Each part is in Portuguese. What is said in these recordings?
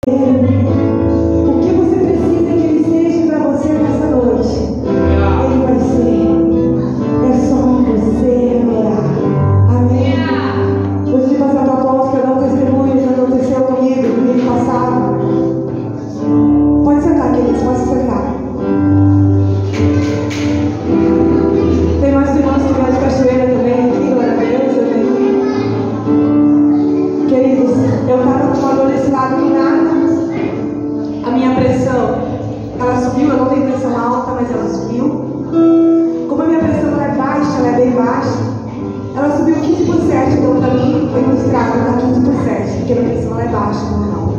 O que você precisa que Ele seja para você nessa noite, Ele vai ser. É só você adorar. Amém? Hoje de passar tua voz para dar um testemunho que aconteceu comigo no mês passado. Pode sentar, queridos, pode sentar. Tem mais irmãos que vieram de Cachoeira também aqui, glória a Deus, amém. Queridos, eu estava com uma dor nesse lado do nada. A minha pressão, ela subiu, eu não tenho pressão alta, mas ela subiu. Como a minha pressão ela é baixa, ela é bem baixa, ela subiu 15 por 7, então para mim foi um estrago dar 15 por 7, porque a minha pressão ela é baixa, não é alta.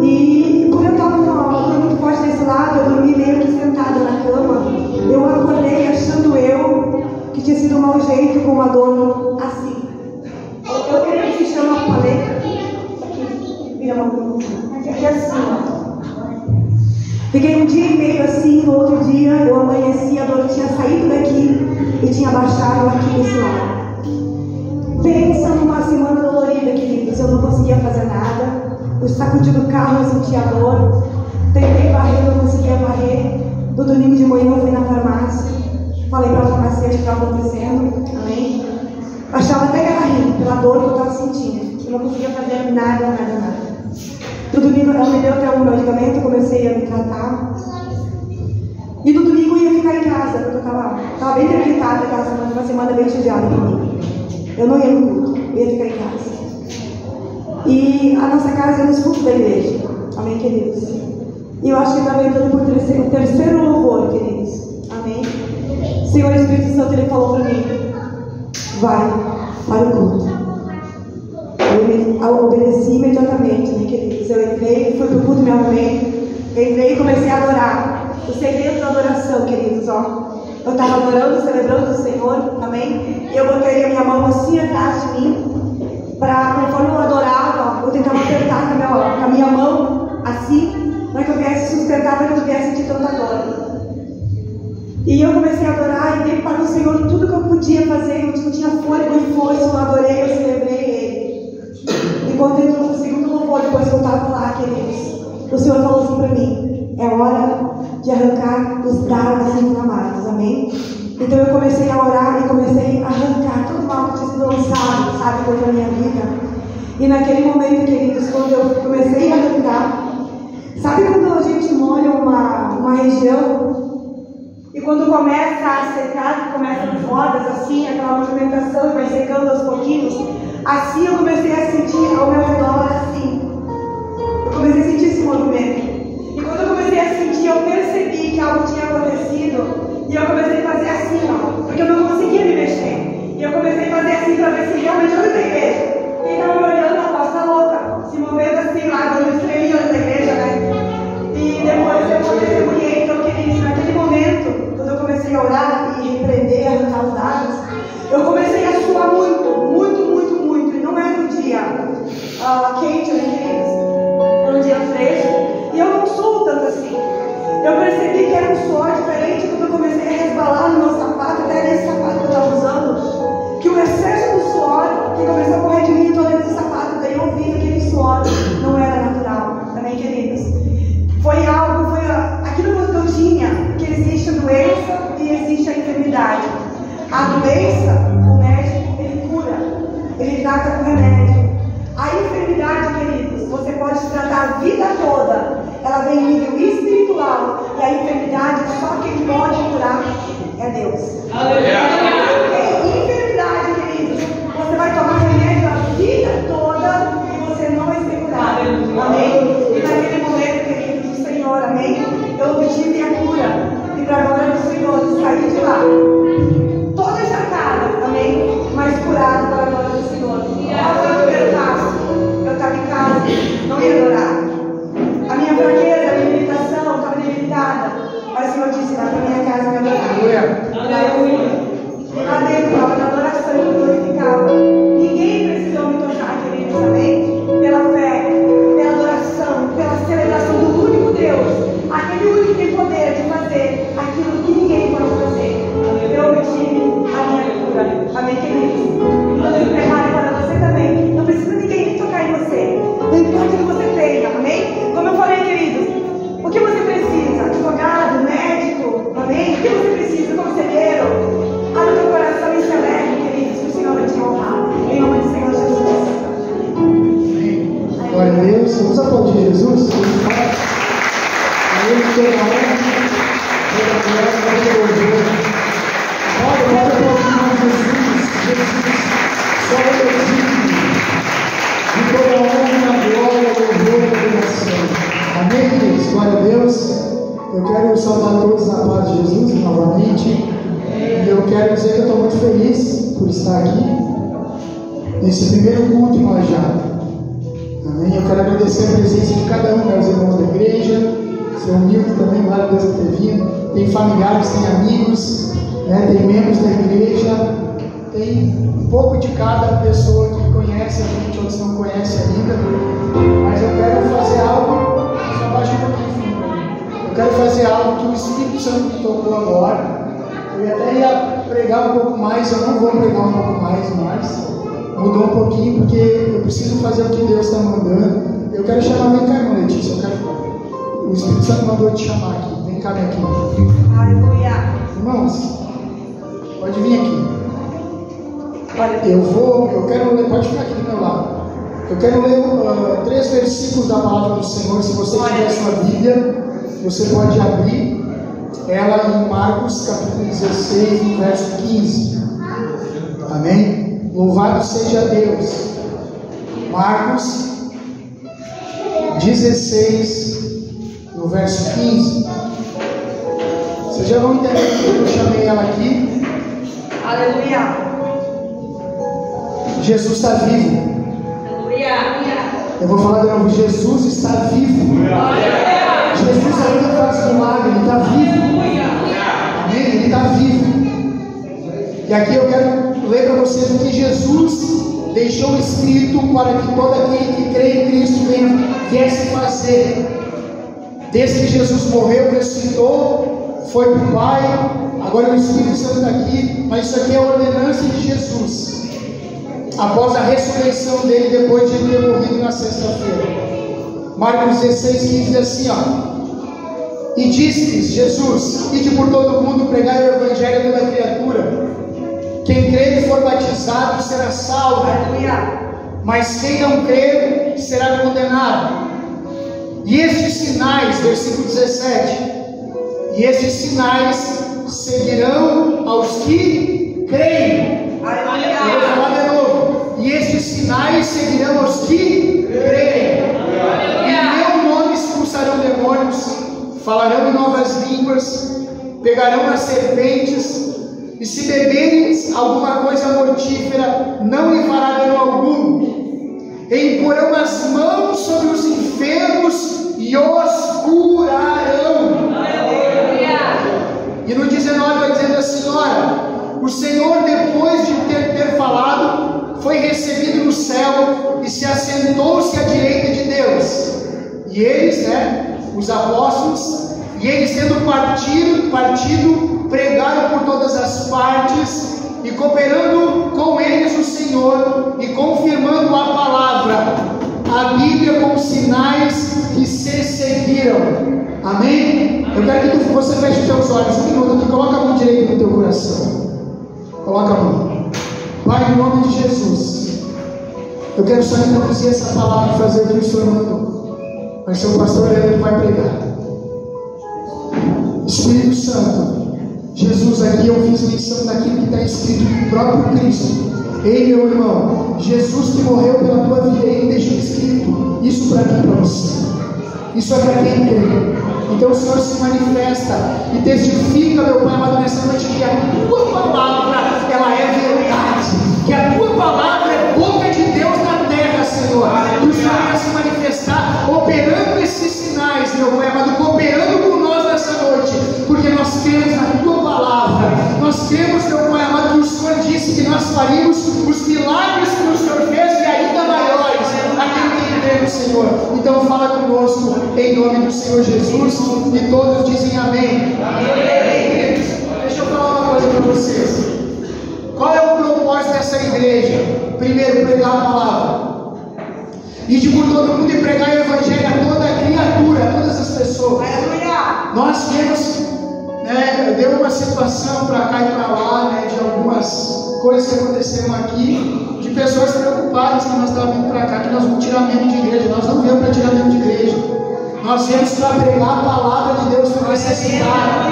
E como eu estava com uma dor muito forte desse lado, eu dormi meio que sentada na cama. Eu acordei achando eu que tinha sido um mau jeito com uma dor assim. Eu queria que se chama paleta. Vira uma mão. Aqui assim, ó. Fiquei um dia e meio assim, no outro dia eu amanheci, a dor tinha saído daqui e tinha baixado aqui desse lado. Pensa numa semana dolorida, queridos. Eu não conseguia fazer nada. Eu sacudi do carro, eu sentia dor. Tentei varrer, não conseguia varrer. No domingo de manhã eu fui na farmácia. Falei para a farmacêutica o que estava acontecendo. Amém? Achava até que ela ria pela dor que eu estava sentindo. Eu não conseguia fazer nada. No domingo ela me deu até um medicamento, eu comecei a me tratar. E no domingo eu ia ficar em casa, porque eu estava bem debilitada aquela semana, uma semana bem judiada para mim. Eu não ia no culto, eu ia ficar em casa. E a nossa casa é nos cultos da igreja. Amém, queridos? E eu acho que estava entrando por o terceiro louvor, queridos. Amém? Senhor Espírito Santo, Ele falou para mim: vai para o culto. Eu obedeci imediatamente, né, queridos? Eu entrei, fui para o culto, me arrumei. Entrei e comecei a adorar. O segredo da adoração, queridos, ó. Eu estava adorando, celebrando o Senhor, amém? E eu botei a minha mão assim atrás de mim, para, conforme eu adorava, eu tentava apertar com a minha mão, assim, para que eu viesse sustentar, para que eu viesse sentir tanta dor. E eu comecei a adorar e dei para o Senhor tudo que eu podia fazer. Eu tinha fôlego e força, eu adorei, eu celebrei Ele. E quando entrou no segundo louvor, depois que eu estava lá, queridos, o Senhor falou assim para mim: é hora de arrancar os dardos inflamados, amém? Então eu comecei a orar e comecei a arrancar todo o mal que tinha sido lançado, sabe, contra a minha vida. E naquele momento, queridos, quando eu comecei a arrancar, sabe quando a gente molha uma região e quando começa a secar, começa as rodas assim, aquela movimentação vai secando aos pouquinhos, assim eu comecei a sentir ao meu redor assim. Eu comecei a sentir esse movimento. E quando eu comecei a sentir, eu percebi que algo tinha acontecido. E eu comecei a fazer assim, ó, porque eu não conseguia me mexer. E eu comecei a fazer assim para ver se realmente eu da igreja. Quem estava me olhando, a costa louca, se movendo assim lá, dando estrelinha da igreja, né? E depois eu testemunhei. Então, queridos, naquele momento, quando eu comecei a orar e repreender, arrancar os dados, eu comecei a suar muito. E não era um dia quente, né, queridos? Era um dia fresco. E eu não suo tanto assim. Eu percebi que era um suor diferente quando eu comecei a resbalar no meu sapato, até nesse sapato que eu estava usando, que o excesso do suor que começou a correr de mim todo esse sapato, daí eu vi que aquele suor não era natural, também, queridos. Foi aquilo que eu tinha, que existe a doença e existe a enfermidade. A doença, o médico, ele cura, ele trata com remédio. A enfermidade, queridos, você pode tratar a vida toda. Ela vem em nível espiritual. E a enfermidade, só quem pode curar é Deus. Tem enfermidade, queridos, você vai tomar remédio a vida toda e você não vai ser curado. Amém? E naquele momento, queridos, do Senhor, amém? Eu obtive a cura. E para a glória do Senhor, saí de lá toda encharcada, amém? Mas curada para a glória do Senhor. Qual foi o primeiro passo? Eu estava em casa, não ia adorar. A minha fraqueza, a minha limitação estava debilitada. Mas o Senhor disse: vai para minha casa me adorar. E lá eu fui. E lá dentro estava na adoração e glorificava. Ninguém precisou me tocar, queridos, amém? Pela fé, pela adoração, pela celebração do único Deus. Aquele único que tem poder de fazer aquilo que ninguém pode fazer. Eu obedeci Glória a Deus. Vamos aplaudir Jesus. A Ele toda a honra, toda a glória, toda a louvor. Pode aplaudir Jesus. Jesus, só Ele é digno de toda a honra, glória, louvor e adoração. Amém, queridos? Glória a Deus. Eu quero saudar todos na paz de Jesus novamente. E eu quero dizer que eu estou muito feliz por estar aqui nesse primeiro culto em Marajá. Amém? Eu quero agradecer a presença de cada um, meus irmãos da igreja. Seu humilde também, glória a Deus por ter vindo. Tem familiares, tem amigos, né? Tem membros da igreja. Tem um pouco de cada pessoa que conhece a gente, outros não conhecem ainda. Mas eu quero fazer algo. Só baixa um pouquinho. Eu quero fazer algo que o Espírito Santo me tocou agora. Eu até ia pregar um pouco mais, eu não vou pregar um pouco mais, mas mudou um pouquinho porque eu preciso fazer o que Deus está mandando. Eu quero chamar, vem cá, irmã Letícia, o Espírito Santo mandou te chamar aqui, vem cá, minha aqui. Aleluia. Irmãos, pode vir aqui. Eu quero ler, pode ficar aqui do meu lado. Eu quero ler 3 versículos da palavra do Senhor. Se você tiver a sua Bíblia, você pode abrir ela em Marcos capítulo 16, no verso 15. Amém? Louvado seja Deus. Marcos 16, no verso 15. Vocês já vão entender porque eu chamei ela aqui. Aleluia. Jesus está vivo. Aleluia. Eu vou falar de novo. Jesus está vivo. Jesus ainda faz milagre. Ele está vivo. Amém? Ele está vivo. E aqui eu quero ler para vocês o que Jesus deixou escrito para que todo aquele que crê em Cristo viesse fazer. Desde que Jesus morreu, ressuscitou, foi para o Pai, agora o Espírito Santo está aqui, mas isso aqui é a ordenança de Jesus após a ressurreição dele, depois de ele ter morrido na sexta-feira. Marcos 16, 15 diz assim, ó: e disse-lhes Jesus: ide por todo o mundo pregar o evangelho a toda criatura. Quem crer e for batizado será salvo, mas quem não crer será condenado. E estes sinais, versículo 17, e estes sinais seguirão aos que creem. Eu vou falar de novo. E estes sinais seguirão aos que creem. Em meu nome expulsarão demônios, falarão em novas línguas, pegarão as serpentes, e se beberem alguma coisa mortífera, não lhe fará dano algum. E imporão as mãos sobre os enfermos e os curarão. E no 19 vai dizendo assim: ora, o Senhor, depois de ter falado, foi recebido no céu e se assentou-se à direita de Deus. E eles, os apóstolos, e eles tendo partido, pregaram por todas as partes, e cooperando com eles o Senhor, e confirmando a palavra, a Bíblia com sinais que se seguiram. Amém? Eu quero que você feche os teus olhos um minuto aqui, coloca a mão direita no teu coração. Coloca a mão. Pai, em nome de Jesus, eu quero só introduzir essa palavra e fazer o que o Senhor mandou. Mas seu pastor ele vai pregar. Espírito Santo, Jesus, aqui eu fiz menção daquilo que está escrito no próprio Cristo. Ei, meu irmão, Jesus que morreu pela tua vida, ele deixou escrito isso para mim e para você. Isso é para quem crê. Então o Senhor se manifesta e testifica, meu Pai amado, nessa noite, que a tua palavra, ela é verdade, que a tua palavra é boca de Deus na terra, Senhor. Que o Senhor vai se manifestar operando esses sinais, meu Pai amado, cooperando com nós nessa noite, porque nós cremos na tua palavra. Nós cremos, meu Pai amado, que o Senhor disse que nós faríamos os milagres que o Senhor fez e ainda maiores, aquilo que cremos, Senhor. Então fala conosco em nome do Senhor Jesus, e todos dizem amém. Amém. Deixa eu falar uma coisa para vocês. Qual é o propósito dessa igreja? Primeiro, pregar a palavra. Ide por todo mundo e pregar o evangelho a toda criatura, a todas as pessoas. Nós temos, deu uma situação para cá e para lá, de algumas coisas que aconteceram aqui, de pessoas preocupadas preocupados que nós estávamos vindo para cá, que nós vamos tirar membro de igreja. Nós não viemos para tirar membro de igreja. Nós viemos para pregar a palavra de Deus para necessitar.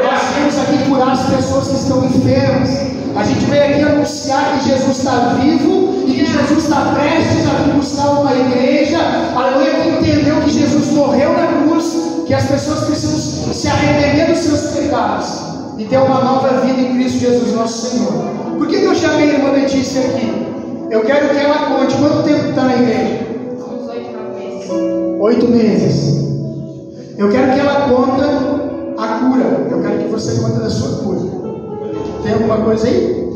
Nós viemos aqui curar as pessoas que estão enfermas. A gente veio aqui anunciar que Jesus está vivo e que Jesus está prestes a vir buscar uma igreja. Aleluia, que entendeu que Jesus morreu na cruz, que as pessoas precisam se arrepender dos seus pecados e ter uma nova vida em Cristo Jesus, nosso Senhor. Por que eu chamei a irmã Letícia aqui? Eu quero que ela conte quanto tempo está na igreja. Uns 8, 9 meses. 8 meses. Eu quero que ela conte a cura. Eu quero que você conte da sua cura. Tem alguma coisa aí?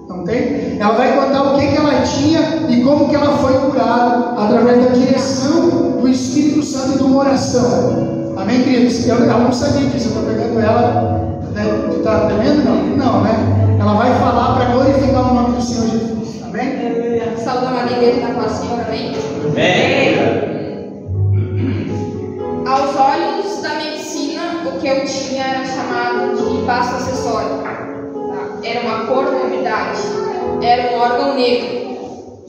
Não tem? Ela vai contar o que ela tinha e como que ela foi curada através da direção do Espírito Santo e de uma oração. Amém, queridos? Ela não sabia disso. Eu estou pegando ela. Está vendo? Não, né? Ela vai falar para glorificar o nome do Senhor Jesus. Amém? Saúde a igreja da paz, Senhor, amém? Amém. Aos olhos da medicina, o que eu tinha era chamado de baço acessório. Tá? Era uma comorbidade, era um órgão negro,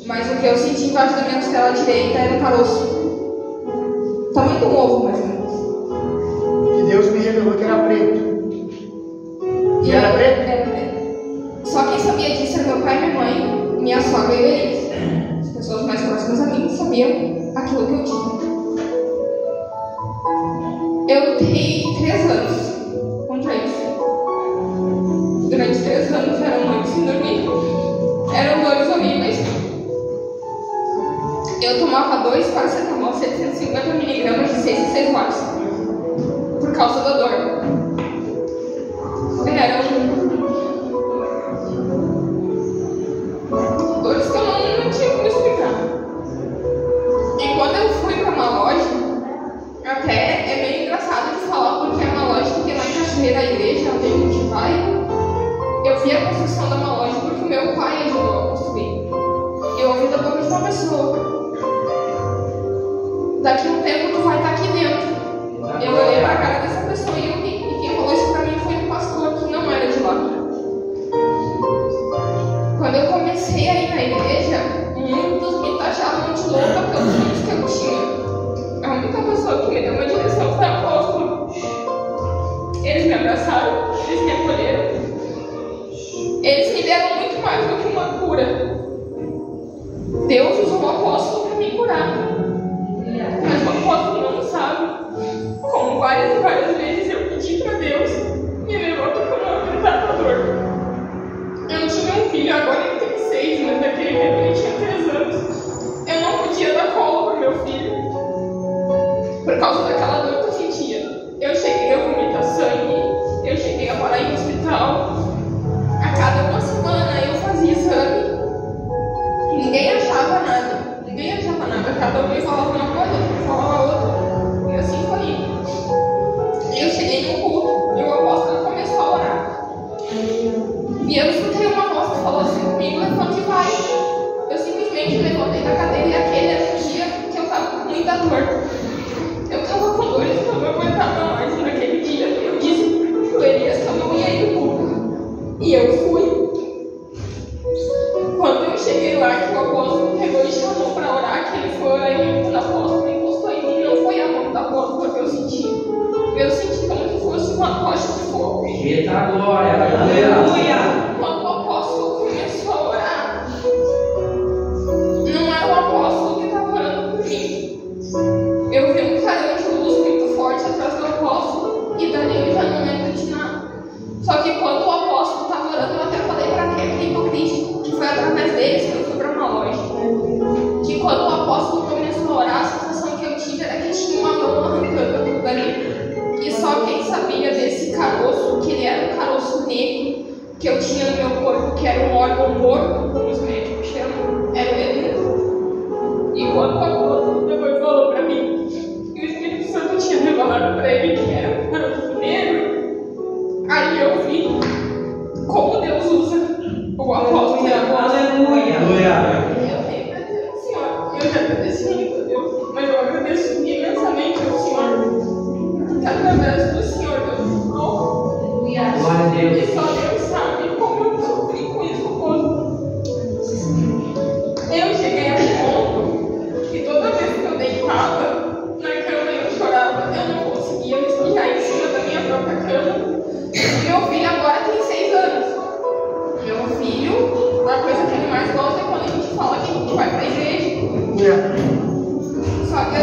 mas o que eu senti embaixo da minha costela direita era um caroço. Tamanho do ovo, mais ou menos. E Deus me revelou que era preto. E era preto? Era preto. Só quem sabia disso era meu pai, minha mãe, minha sogra e Elias. As pessoas mais próximas a mim sabiam aquilo que eu tinha. Eu lutei 3 anos contra isso. Durante 3 anos eram noites sem dormir. Eram dores horríveis. Eu tomava 2 paracetamol 750 mg de 6 em 6 horas. Por causa da dor. Eram dores que eu não tinha como explicar. E quando eu fui para uma loja, até é meio engraçado de falar, porque é uma loja que tem lá em Cachoeira, a igreja, onde a gente vai. Eu vi a construção de uma loja porque o meu pai ajudou a construir. Eu ouvi da boca de uma pessoa: daqui a um tempo tu vai estar aqui dentro. Eu olhei para a cara dessa pessoa e eu vi. E quem falou isso para mim foi um pastor que não era de lá. Quando eu comecei a ir na igreja, muitos me taxavam de louca pelos vídeos que eu tinha. A única pessoa que me deu uma direção foi o apóstolo. Eles me abraçaram, eles me acolheram. Eles me deram muito mais do que uma cura. Deus usou o apóstolo para me curar. Mas o apóstolo não sabe como várias e várias vezes eu pedi para Deus me levou para uma tratador. Eu tinha um filho, agora ele tem 6, mas naquele tempo ele tinha 3 anos. Eu não podia dar colo para meu filho por causa daquela dor que eu sentia. Eu cheguei a vomitar sangue, eu cheguei a parar em hospital. A cada uma semana eu fazia exame e ninguém achava nada. Cada um me falava uma coisa, outro me falava outra. E assim foi indo. Eu cheguei no culto e o apóstolo começou a orar. E eu escutei uma voz que falou assim comigo: levante e vai. Eu simplesmente levantei da cadeira e aquele era um dia que eu estava com muita dor. Eu estava com dores que eu não aguentava mais. E naquele dia eu disse pro Elias que eu não ia ir no culto. E eu fui. Quando eu cheguei lá, que o apóstolo pegou e chamou para orar, que ele foi aí, quando o apóstolo encostou em mim, não foi a mão do apóstolo que eu senti. Eu senti como se fosse uma rocha de fogo. Eita glória, aleluia! Quando o apóstolo começou a orar, não era o apóstolo que estava orando por mim. Eu vi um clarão de luz muito forte atrás do apóstolo e dali eu já não lembro de nada. Só que quando o apóstolo estava orando, eu até falei para aquele hipocrítico, que foi através deles que eu fui para uma loja, que quando o apóstolo começou a orar, a sensação que eu tive era que tinha uma mão arrancando aquilo dali. E só quem sabia desse caroço, que ele era um caroço negro, que eu tinha no meu corpo, que era um órgão morto, como os médicos chamam, era o dedo. E quando o apóstolo depois falou para mim que o Espírito Santo tinha revelado para ele que era um caroço negro, aí eu vi como Deus usa o apóstolo e a voz. Aleluia! Eu tenho para dizer ao Senhor, eu já agradeci muito a Deus, mas eu agradeço imensamente ao Senhor, porque através do Senhor Deus falou. Glória a Deus. E só Deus sabe como eu sofri com isso, Meu filho agora tem 6 anos. Meu filho, a coisa que ele mais gosta é quando a gente fala que a gente vai pra igreja. Só que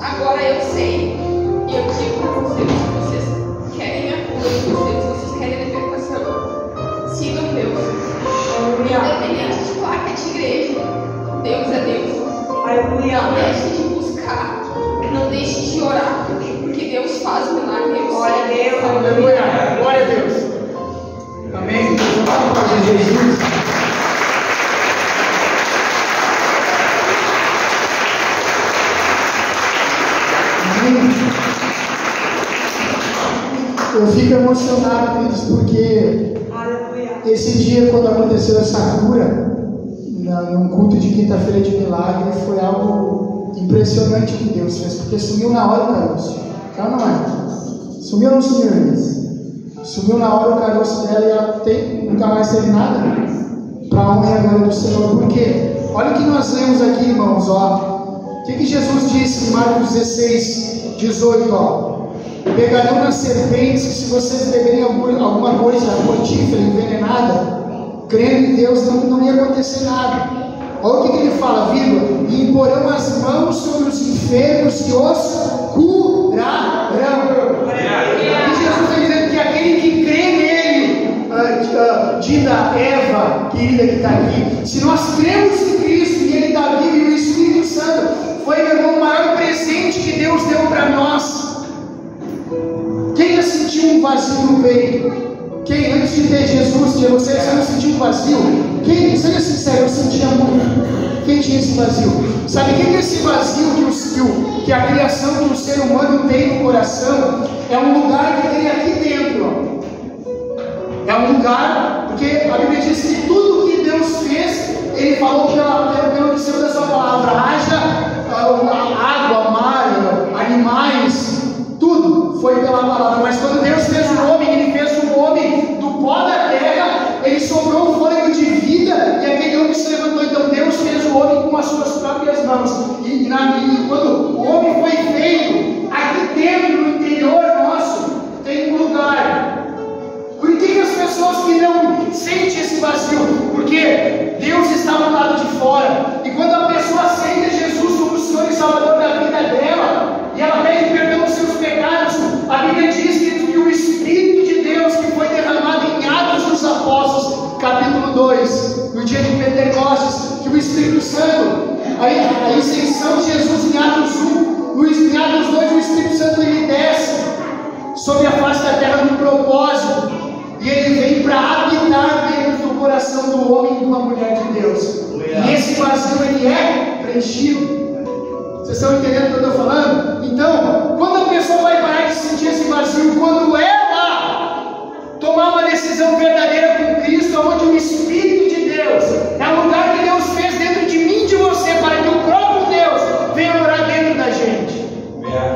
agora eu sei, e eu digo pra vocês, se vocês querem a cura de vocês, se vocês querem a libertação, sigam Deus. Independente de placa de igreja, Deus é Deus. Não deixe de buscar, não deixe de orar, porque Deus faz milagre. Glória a Deus. Aleluia. Glória a Deus. Amém. Vamos fazer Jesus. Eu fico emocionado, queridos, porque esse dia, quando aconteceu essa cura, num culto de quinta-feira de milagre, foi algo impressionante que Deus fez, porque sumiu na hora o caroço. Tá, não é? Sumiu ou não sumiu, Elisa? Sumiu na hora o caroço dela e ela nunca mais teve nada para a honra e a glória do Senhor. Por quê? Olha o que nós lemos aqui, irmãos, ó. O que Jesus disse em Marcos 16, 18, ó. Pegarão nas serpentes, se vocês beberem alguma coisa mortífera, envenenada, crendo em Deus, não ia acontecer nada. Olha o que ele fala, vírgula, e imporão as mãos sobre os enfermos e os curarão. E Jesus está dizendo que aquele que crê nele, dita Eva, querida que está aqui, se nós cremos em Cristo e ele está vivo e o Espírito Santo foi, meu irmão, o maior presente que Deus deu para nós. Quem já sentiu um vazio no peito? Quem antes de ter Jesus, tinha você não sentiu um vazio? Quem, seja sincero, eu sentia muito. Quem tinha esse vazio? Sabe quem é esse vazio que a criação do ser humano tem no coração? É um lugar que tem aqui dentro. Ó. É um lugar, porque a Bíblia diz que tudo que Deus fez, Ele falou pelo que saiu da sua palavra. Haja água, mar, animais. Tudo foi pela palavra, mas quando Deus fez o homem, Ele fez o homem do pó da terra, Ele soprou um fôlego de vida e aquele homem se levantou. Então Deus fez o homem com as suas próprias mãos. E quando o homem foi feito, aqui dentro, no interior nosso, tem um lugar. Por que as pessoas que não sentem esse vazio? Porque Deus está do lado de fora. E quando a pessoa aceita Jesus como o Senhor e Salvador da vida dela, e ela pede perdão dos seus pecados, a Bíblia diz que o Espírito de Deus que foi derramado em Atos dos Apóstolos, capítulo 2, no dia de Pentecostes, que o Espírito Santo, a ascensão de Jesus em Atos 1, em Atos 2, o Espírito Santo ele desce sobre a face da terra num propósito, e ele vem para habitar dentro do coração do homem e de uma mulher de Deus. E esse vazio ele é preenchido. Vocês estão entendendo o que eu estou falando? Então, quando a pessoa vai parar de sentir esse vazio, quando ela tomar uma decisão verdadeira com Cristo, onde o Espírito de Deus é o lugar que Deus fez dentro de mim e de você, para que o próprio Deus venha morar dentro da gente,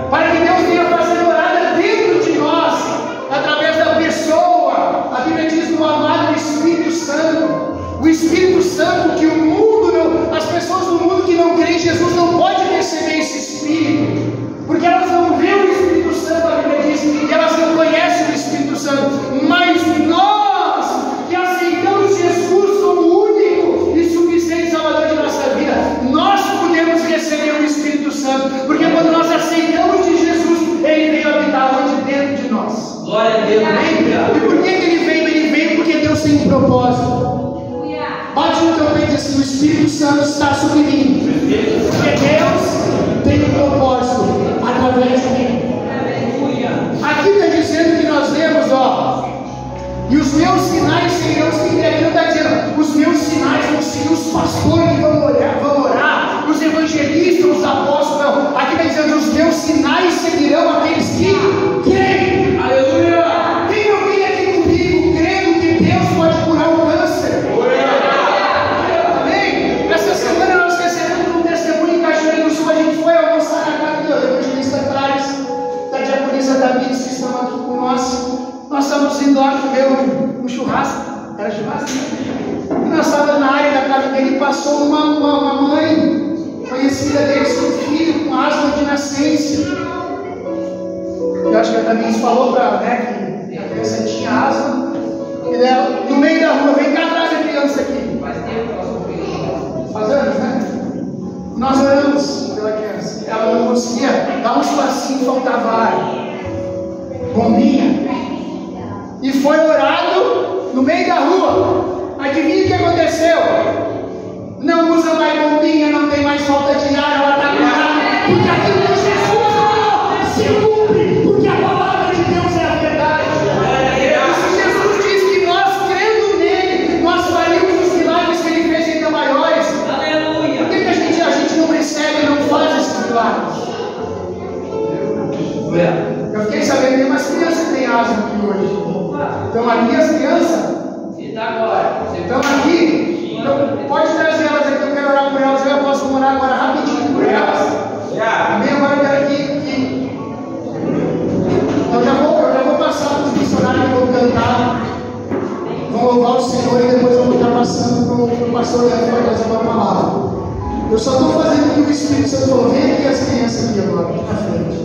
para que Deus venha fazer morada dentro de nós, através da pessoa. A Bíblia diz no amado Espírito Santo, o Espírito Santo que o mundo não, as pessoas do mundo que não creem em Jesus não podem receber esse Espírito, porque elas não veem o Espírito Santo, a Bíblia diz, e elas não conhecem o Espírito Santo, mas nós que aceitamos Jesus como o único e suficiente Salvador de nossa vida, nós podemos receber o Espírito Santo, porque quando nós aceitamos de Jesus, Ele veio habitar onde dentro de nós. Glória a Deus. E por que Ele veio? Ele veio porque Deus tem um propósito. Bate no teu peito e diz assim: o Espírito Santo está sobre mim, porque Deus tem um propósito através de mim. Aqui está dizendo que nós lemos, ó, e os meus sinais seguirão os que crerem. Não está dizendo os meus sinais vão seguir os pastores que vão orar, os evangelistas, os apóstolos. Não, aqui está dizendo os meus sinais seguirão aqueles que creem. Aleluia! Tem alguém aqui comigo crendo que Deus pode curar o câncer? Amém? Essa semana nós recebemos um testemunho em Cachoeira do Sul. A gente foi almoçar na casa do evangelista atrás, da diaconisa Davides, que estão aqui com nós. Nós estávamos indo lá comer um churrasco. Era churrasco? E nós estávamos na área da casa dele e passou uma mãe conhecida dele, seu filho, com asma de nascença. Eu acho que a Davides falou para ela, né, asma. E ela, no meio da rua, vem cá atrás da criança aqui. Faz anos, né? Nós oramos pela criança. Ela não conseguia dar uns passinhos, faltava ar. Bombinha. E foi orado no meio da rua. Adivinha o que aconteceu? Não usa mais bombinha, não tem mais falta de ar, ela está curada. Porque aquilo que Jesus falou se cumpre, porque a palavra de Deus é a verdade. E se Jesus diz que nós, crendo nele, nós faríamos os milagres que ele fez ainda maiores, por que a gente não recebe e não faz esses milagres? Eu fiquei sabendo que tem umas crianças que têm asma aqui hoje. Então aqui as crianças estão aqui. Então, pode trazer elas aqui, eu quero orar por elas. Eu posso orar agora rapidinho por elas. Amém? Agora eu quero que eu já vou passar para os missionários que vão cantar, vão louvar o Senhor e depois eu vou estar passando para o pastor Leandro para trazer uma palavra. Eu só estou fazendo o que o Espírito Santo falou. Vem aqui as crianças aqui agora, aqui na frente.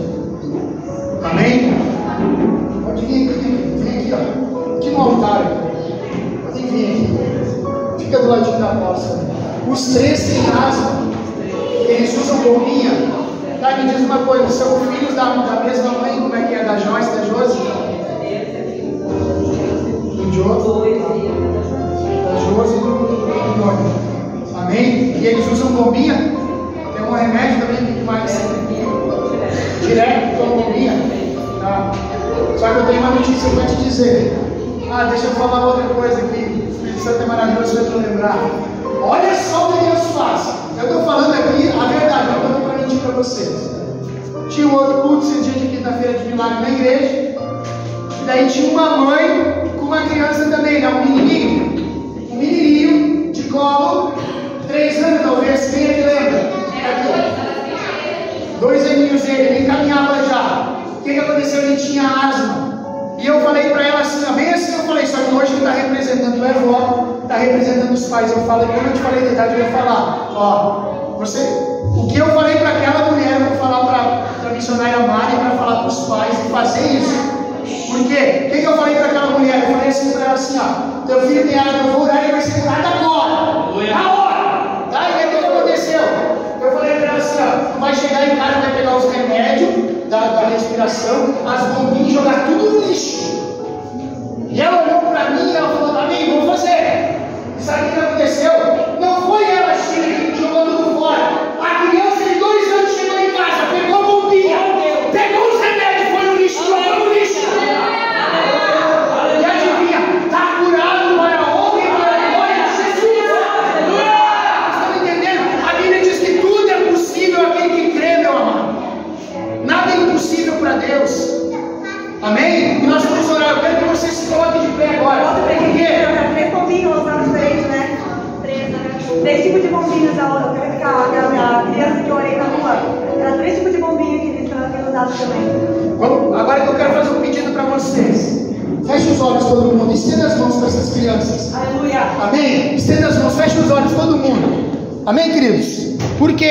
Amém? Pode vir aqui, vem aqui, ó. Aqui no altar. Pode vir aqui. Fica do ladinho da porta. Os três têm asma. Eles usam bombinha. Tá, me diz uma coisa, são filhos da mesma mãe, como é que é? Da Joyce, da Josi? Do Josi. Da Josi e do Nome. Amém? E eles usam bombinha. Tem um remédio também que vai direto com bombinha. Tá? Só que eu tenho uma notícia para te dizer. Deixa eu falar outra coisa aqui. O Espírito Santo é maravilhoso, deixa eu lembrar. Olha só o que Deus faz. Eu estou falando aqui a verdade, eu não estou para mentir para vocês. Tinha um outro culto esse dia de quinta-feira de milagre na igreja. E daí tinha uma mãe com uma criança também, né? Um menininho de colo, 3 anos talvez, quem é que lembra? 2 aninhos ele caminhava já. O que aconteceu? Ele tinha asma. E eu falei para ela assim, bem assim eu falei, só que hoje quem está representando é a avó, está representando os pais. Eu falei, quando eu te falei da idade, eu ia falar, o que eu falei para aquela mulher, eu vou falar para a missionária Mari, para falar para os pais e fazer isso. Por quê? O que eu falei para aquela mulher? Eu falei assim para ela assim, teu filho tem asma, eu vou orar e ele vai ser curado agora. Na hora! Tá? E aí o que aconteceu? Eu falei para ela assim, tu vai chegar em casa, vai pegar os remédios da respiração, as bombinhas, jogar tudo no lixo. E ela olhou para mim e ela falou, amém, vou fazer. E sabe o que aconteceu? Não foi ela que jogou tudo fora. A criança de 2 anos chegou em casa, pegou a bombinha, pegou os remédios, foi no lixo, jogou no lixo. E adivinha, está curado para a honra e para a glória de Jesus. Estão entendendo? A Bíblia diz que tudo é possível aquele que crê, meu amado. Nada é impossível para Deus. Amém? E nós vamos orar. Eu quero que você se coloque de pé agora. Por quê? 3 bombinhas, nós usamos 3, né? 3 tipos de bombinhas. Eu quero que a criança que eu orei na rua, era 3 tipos de bombinhas que eles têm usado também. Agora que eu quero fazer um pedido para vocês. Feche os olhos todo mundo. Estenda as mãos para essas crianças. Aleluia. Amém? Estenda as mãos. Feche os olhos todo mundo. Amém, queridos? Por quê?